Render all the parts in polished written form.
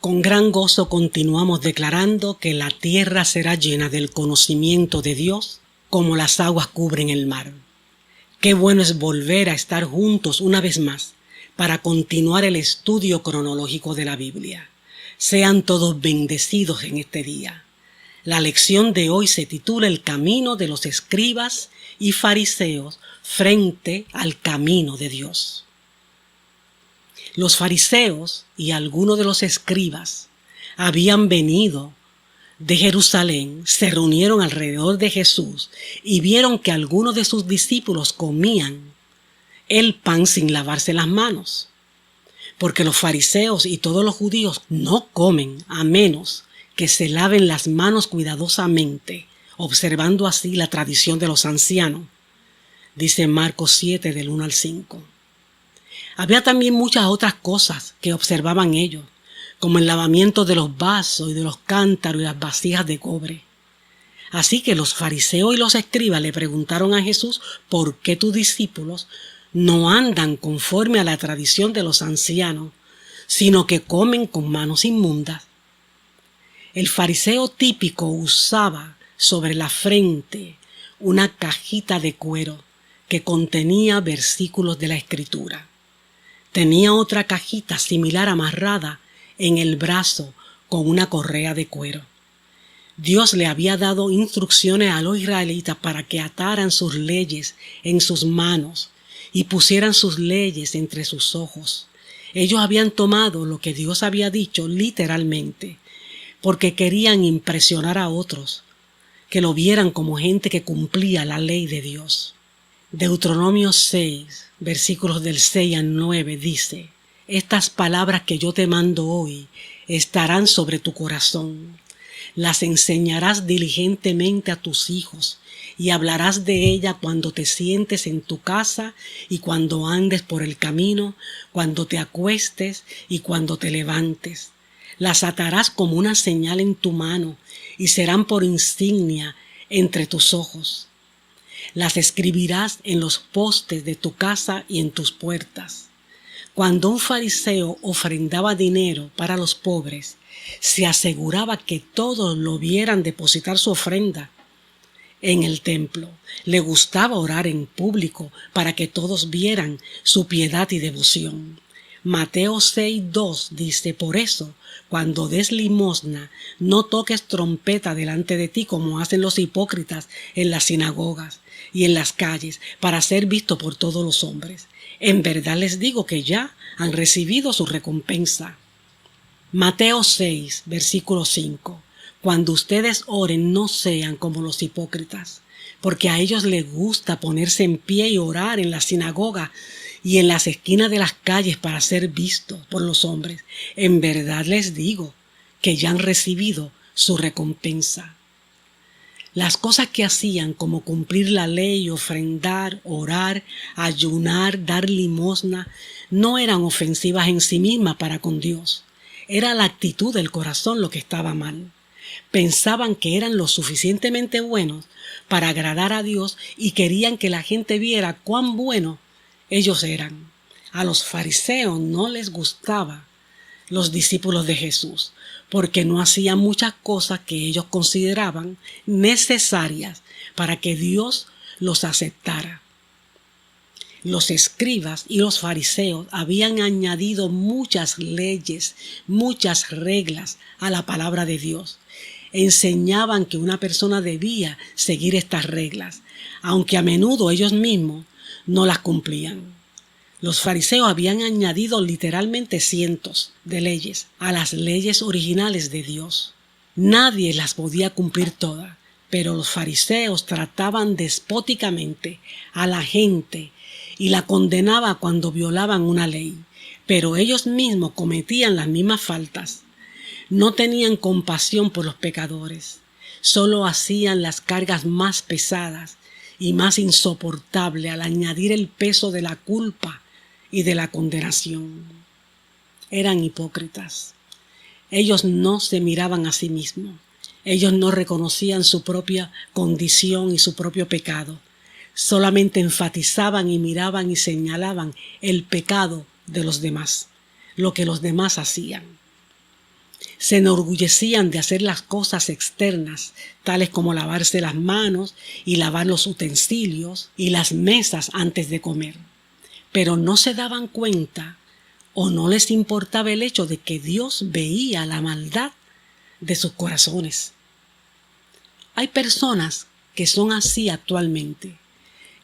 Con gran gozo continuamos declarando que la tierra será llena del conocimiento de Dios como las aguas cubren el mar. Qué bueno es volver a estar juntos una vez más para continuar el estudio cronológico de la Biblia. Sean todos bendecidos en este día. La lección de hoy se titula El camino de los escribas y fariseos frente al camino de Dios. Los fariseos y algunos de los escribas habían venido de Jerusalén, se reunieron alrededor de Jesús y vieron que algunos de sus discípulos comían el pan sin lavarse las manos. Porque los fariseos y todos los judíos no comen a menos que se laven las manos cuidadosamente, observando así la tradición de los ancianos. Dice Marcos 7 del 1 al 5. Había también muchas otras cosas que observaban ellos, como el lavamiento de los vasos y de los cántaros y las vasijas de cobre. Así que los fariseos y los escribas le preguntaron a Jesús por qué tus discípulos no andan conforme a la tradición de los ancianos, sino que comen con manos inmundas. El fariseo típico usaba sobre la frente una cajita de cuero que contenía versículos de la Escritura. Tenía otra cajita similar amarrada en el brazo con una correa de cuero. Dios le había dado instrucciones a los israelitas para que ataran sus leyes en sus manos y pusieran sus leyes entre sus ojos. Ellos habían tomado lo que Dios había dicho literalmente, porque querían impresionar a otros, que lo vieran como gente que cumplía la ley de Dios. Deuteronomio 6, versículos del 6 al 9 dice: Estas palabras que yo te mando hoy estarán sobre tu corazón. Las enseñarás diligentemente a tus hijos y hablarás de ella cuando te sientes en tu casa y cuando andes por el camino, cuando te acuestes y cuando te levantes. Las atarás como una señal en tu mano y serán por insignia entre tus ojos. Las escribirás en los postes de tu casa y en tus puertas. Cuando un fariseo ofrendaba dinero para los pobres, se aseguraba que todos lo vieran depositar su ofrenda en el templo. Le gustaba orar en público para que todos vieran su piedad y devoción. Mateo 6:2 dice: Por eso, cuando des limosna, no toques trompeta delante de ti como hacen los hipócritas en las sinagogas y en las calles para ser visto por todos los hombres. En verdad les digo que ya han recibido su recompensa. Mateo 6, versículo 5. Cuando ustedes oren, no sean como los hipócritas, porque a ellos les gusta ponerse en pie y orar en la sinagoga y en las esquinas de las calles para ser vistos por los hombres. En verdad les digo que ya han recibido su recompensa. Las cosas que hacían, como cumplir la ley, ofrendar, orar, ayunar, dar limosna, no eran ofensivas en sí mismas para con Dios. Era la actitud del corazón lo que estaba mal. Pensaban que eran lo suficientemente buenos para agradar a Dios y querían que la gente viera cuán buenos ellos eran. A los fariseos no les gustaba los discípulos de Jesús, porque no hacían muchas cosas que ellos consideraban necesarias para que Dios los aceptara. Los escribas y los fariseos habían añadido muchas leyes, muchas reglas a la palabra de Dios. Enseñaban que una persona debía seguir estas reglas, aunque a menudo ellos mismos no las cumplían. Los fariseos habían añadido literalmente cientos de leyes a las leyes originales de Dios. Nadie las podía cumplir todas, pero los fariseos trataban despóticamente a la gente y la condenaban cuando violaban una ley, pero ellos mismos cometían las mismas faltas. No tenían compasión por los pecadores, solo hacían las cargas más pesadas y más insoportables al añadir el peso de la culpa y de la condenación. Eran hipócritas. Ellos no se miraban a sí mismos. Ellos no reconocían su propia condición y su propio pecado. Solamente enfatizaban y miraban y señalaban el pecado de los demás, lo que los demás hacían. Se enorgullecían de hacer las cosas externas, tales como lavarse las manos y lavar los utensilios y las mesas antes de comer. Pero no se daban cuenta o no les importaba el hecho de que Dios veía la maldad de sus corazones. Hay personas que son así actualmente,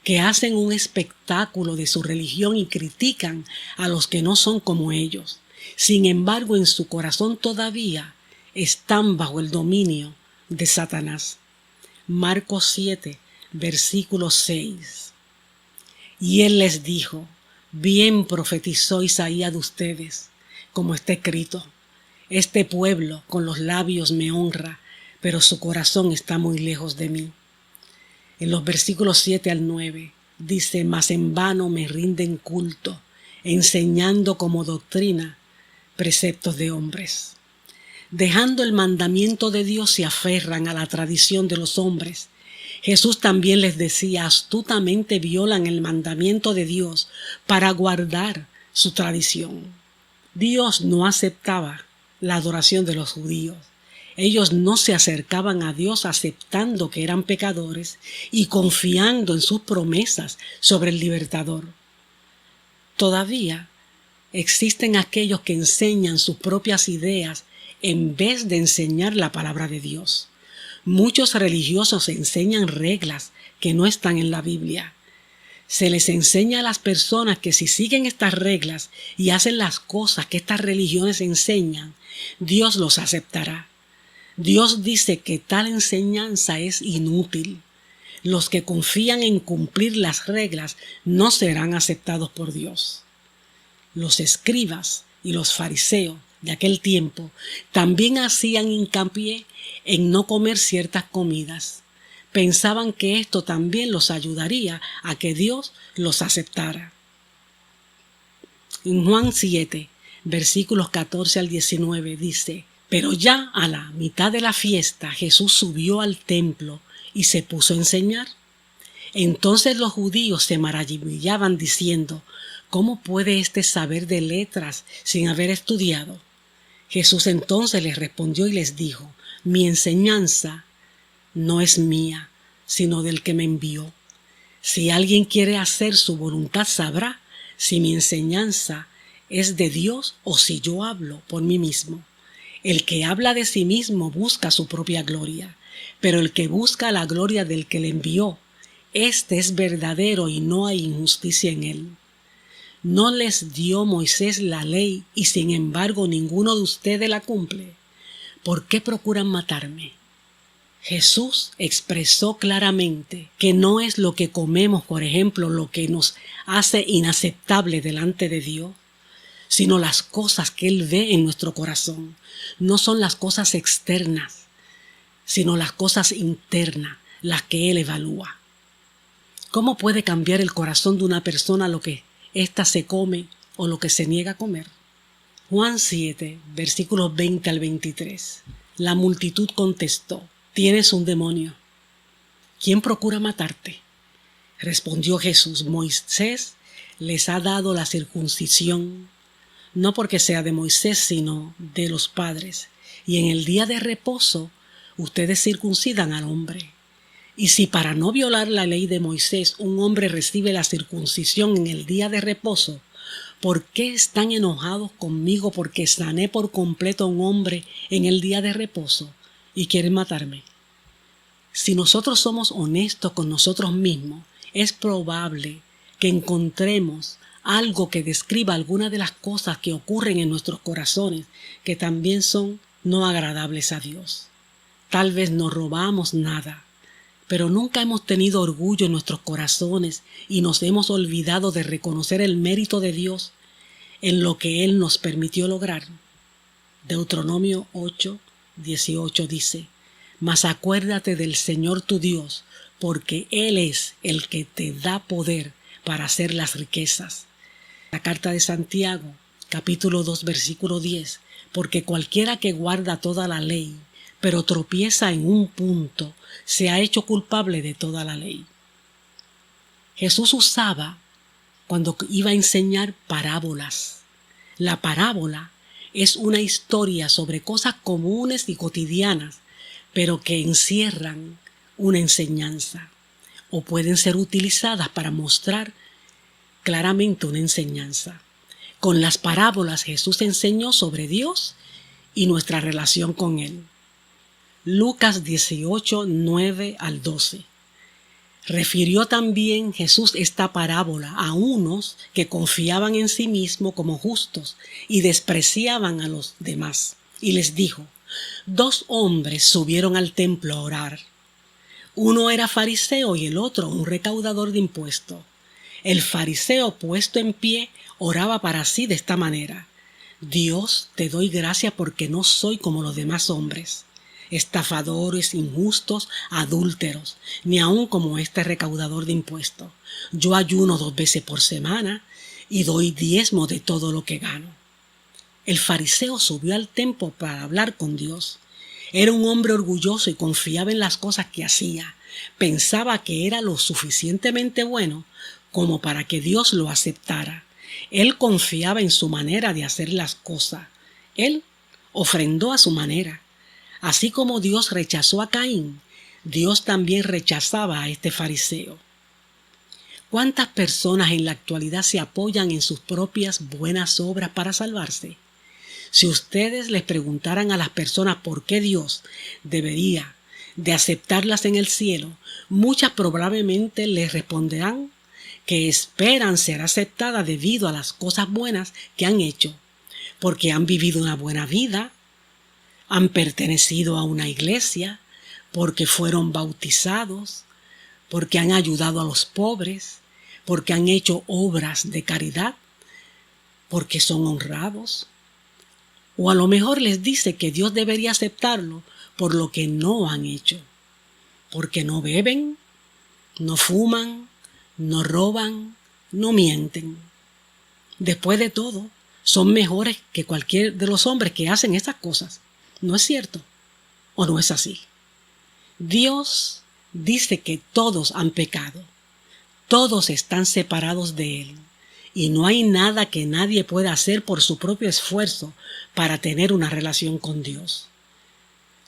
que hacen un espectáculo de su religión y critican a los que no son como ellos. Sin embargo, en su corazón todavía están bajo el dominio de Satanás. Marcos 7, versículo 6. Y él les dijo: bien profetizó Isaías de ustedes, como está escrito: este pueblo con los labios me honra, pero su corazón está muy lejos de mí. En los versículos 7 al 9 dice: mas en vano me rinden culto, enseñando como doctrina preceptos de hombres. Dejando el mandamiento de Dios se aferran a la tradición de los hombres. Jesús también les decía: astutamente violan el mandamiento de Dios para guardar su tradición. Dios no aceptaba la adoración de los judíos. Ellos no se acercaban a Dios aceptando que eran pecadores y confiando en sus promesas sobre el libertador. Todavía existen aquellos que enseñan sus propias ideas en vez de enseñar la palabra de Dios. Muchos religiosos enseñan reglas que no están en la Biblia. Se les enseña a las personas que si siguen estas reglas y hacen las cosas que estas religiones enseñan, Dios los aceptará. Dios dice que tal enseñanza es inútil. Los que confían en cumplir las reglas no serán aceptados por Dios. Los escribas y los fariseos de aquel tiempo también hacían hincapié en no comer ciertas comidas. Pensaban que esto también los ayudaría a que Dios los aceptara. En Juan 7, versículos 14 al 19 dice: pero ya a la mitad de la fiesta Jesús subió al templo y se puso a enseñar. Entonces los judíos se maravillaban diciendo: ¿cómo puede éste saber de letras sin haber estudiado? Jesús entonces les respondió y les dijo: mi enseñanza no es mía, sino del que me envió. Si alguien quiere hacer su voluntad, sabrá si mi enseñanza es de Dios o si yo hablo por mí mismo. El que habla de sí mismo busca su propia gloria, pero el que busca la gloria del que le envió, este es verdadero y no hay injusticia en él. ¿No les dio Moisés la ley y sin embargo ninguno de ustedes la cumple? ¿Por qué procuran matarme? Jesús expresó claramente que no es lo que comemos, por ejemplo, lo que nos hace inaceptable delante de Dios, sino las cosas que Él ve en nuestro corazón. No son las cosas externas, sino las cosas internas, las que Él evalúa. ¿Cómo puede cambiar el corazón de una persona lo que ésta se come o lo que se niega a comer? Juan 7, versículos 20 al 23. La multitud contestó: tienes un demonio. ¿Quién procura matarte? Respondió Jesús: Moisés les ha dado la circuncisión, no porque sea de Moisés, sino de los padres. Y en el día de reposo ustedes circuncidan al hombre. Y si para no violar la ley de Moisés un hombre recibe la circuncisión en el día de reposo, ¿por qué están enojados conmigo porque sané por completo a un hombre en el día de reposo y quieren matarme? Si nosotros somos honestos con nosotros mismos, es probable que encontremos algo que describa algunas de las cosas que ocurren en nuestros corazones que también son no agradables a Dios. Tal vez no robamos nada, pero nunca hemos tenido orgullo en nuestros corazones y nos hemos olvidado de reconocer el mérito de Dios en lo que Él nos permitió lograr. Deuteronomio 8, 18 dice: mas acuérdate del Señor tu Dios, porque Él es el que te da poder para hacer las riquezas. La carta de Santiago, capítulo 2, versículo 10, porque cualquiera que guarda toda la ley, pero tropieza en un punto, se ha hecho culpable de toda la ley. Jesús usaba, cuando iba a enseñar, parábolas. La parábola es una historia sobre cosas comunes y cotidianas, pero que encierran una enseñanza o pueden ser utilizadas para mostrar claramente una enseñanza. Con las parábolas Jesús enseñó sobre Dios y nuestra relación con Él. Lucas 18, 9 al 12. Refirió también Jesús esta parábola a unos que confiaban en sí mismos como justos y despreciaban a los demás. Y les dijo: 2 hombres subieron al templo a orar. Uno era fariseo y el otro un recaudador de impuestos. El fariseo, puesto en pie, oraba para sí de esta manera: Dios, te doy gracias porque no soy como los demás hombres, estafadores, injustos, adúlteros, ni aun como este recaudador de impuestos. Yo ayuno 2 veces por semana y doy diezmo de todo lo que gano. El fariseo subió al templo para hablar con Dios. Era un hombre orgulloso y confiaba en las cosas que hacía. Pensaba que era lo suficientemente bueno como para que Dios lo aceptara. Él confiaba en su manera de hacer las cosas. Él ofrendó a su manera. Así como Dios rechazó a Caín, Dios también rechazaba a este fariseo. ¿Cuántas personas en la actualidad se apoyan en sus propias buenas obras para salvarse? Si ustedes les preguntaran a las personas por qué Dios debería de aceptarlas en el cielo, muchas probablemente les responderán que esperan ser aceptadas debido a las cosas buenas que han hecho, porque han vivido una buena vida, han pertenecido a una iglesia, porque fueron bautizados, porque han ayudado a los pobres, porque han hecho obras de caridad, porque son honrados. O a lo mejor les dice que Dios debería aceptarlo por lo que no han hecho, porque no beben, no fuman, no roban, no mienten. Después de todo, son mejores que cualquier de los hombres que hacen esas cosas. ¿No es cierto? ¿O no es así? Dios dice que todos han pecado. Todos están separados de Él. Y no hay nada que nadie pueda hacer por su propio esfuerzo para tener una relación con Dios.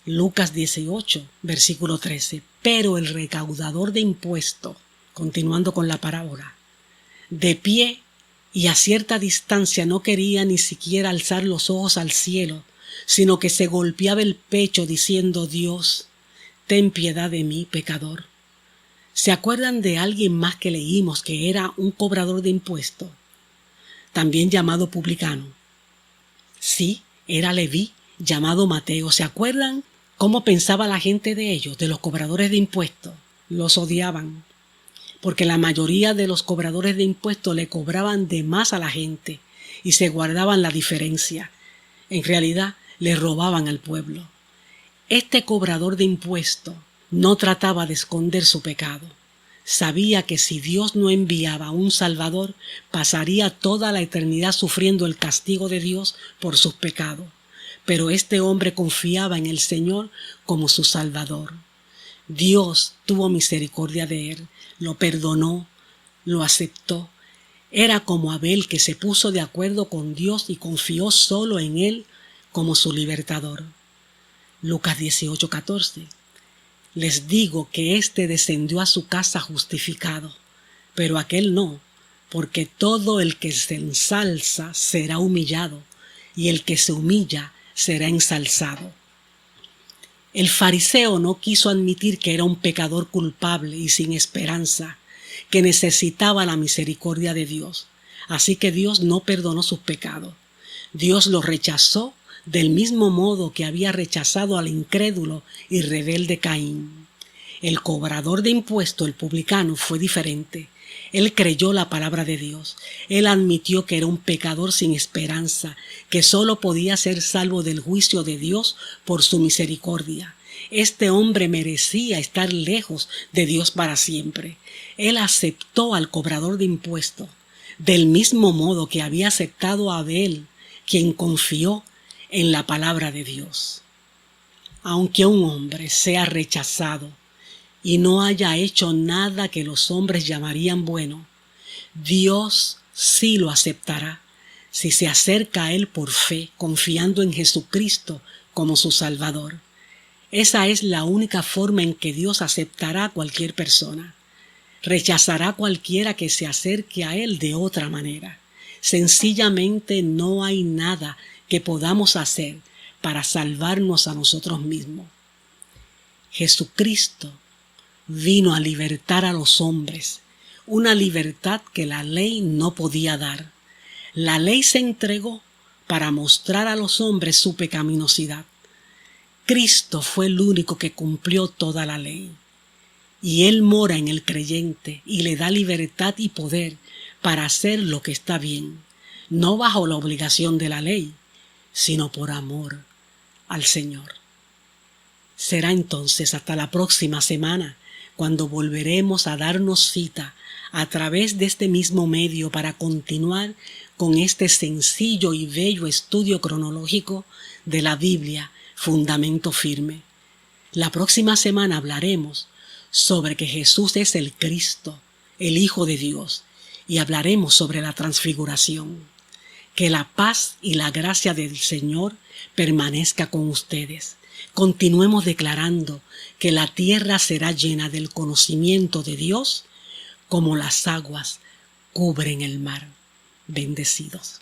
Lucas 18, versículo 13. Pero el recaudador de impuestos, continuando con la parábola, de pie y a cierta distancia no quería ni siquiera alzar los ojos al cielo, sino que se golpeaba el pecho diciendo: Dios, ten piedad de mí, pecador. ¿Se acuerdan de alguien más que leímos que era un cobrador de impuestos, también llamado publicano? Sí, era Leví, llamado Mateo. ¿Se acuerdan cómo pensaba la gente de ellos, de los cobradores de impuestos? Los odiaban, porque la mayoría de los cobradores de impuestos le cobraban de más a la gente y se guardaban la diferencia. En realidad, le robaban al pueblo. Este cobrador de impuestos no trataba de esconder su pecado. Sabía que si Dios no enviaba a un Salvador, pasaría toda la eternidad sufriendo el castigo de Dios por sus pecados. Pero este hombre confiaba en el Señor como su Salvador. Dios tuvo misericordia de él, lo perdonó, lo aceptó. Era como Abel, que se puso de acuerdo con Dios y confió solo en Él como su libertador. Lucas 18, 14. Les digo que éste descendió a su casa justificado, pero aquel no, porque todo el que se ensalza será humillado, y el que se humilla será ensalzado. El fariseo no quiso admitir que era un pecador culpable y sin esperanza, que necesitaba la misericordia de Dios. Así que Dios no perdonó sus pecados. Dios lo rechazó del mismo modo que había rechazado al incrédulo y rebelde Caín. El cobrador de impuestos, el publicano, fue diferente. Él creyó la palabra de Dios. Él admitió que era un pecador sin esperanza, que solo podía ser salvo del juicio de Dios por su misericordia. Este hombre merecía estar lejos de Dios para siempre. Él aceptó al cobrador de impuestos, del mismo modo que había aceptado a Abel, quien confió en la palabra de Dios. Aunque un hombre sea rechazado y no haya hecho nada que los hombres llamarían bueno, Dios sí lo aceptará si se acerca a Él por fe, confiando en Jesucristo como su Salvador. Esa es la única forma en que Dios aceptará a cualquier persona. Rechazará a cualquiera que se acerque a Él de otra manera. Sencillamente no hay nada que podamos hacer para salvarnos a nosotros mismos. Jesucristo vino a libertar a los hombres, una libertad que la ley no podía dar. La ley se entregó para mostrar a los hombres su pecaminosidad. Cristo fue el único que cumplió toda la ley. Y Él mora en el creyente y le da libertad y poder para hacer lo que está bien, no bajo la obligación de la ley, sino por amor al Señor. Será entonces hasta la próxima semana cuando volveremos a darnos cita a través de este mismo medio para continuar con este sencillo y bello estudio cronológico de la Biblia, Fundamento Firme. La próxima semana hablaremos sobre que Jesús es el Cristo, el Hijo de Dios, y hablaremos sobre la transfiguración. Que la paz y la gracia del Señor permanezca con ustedes. Continuemos declarando que la tierra será llena del conocimiento de Dios como las aguas cubren el mar. Bendecidos.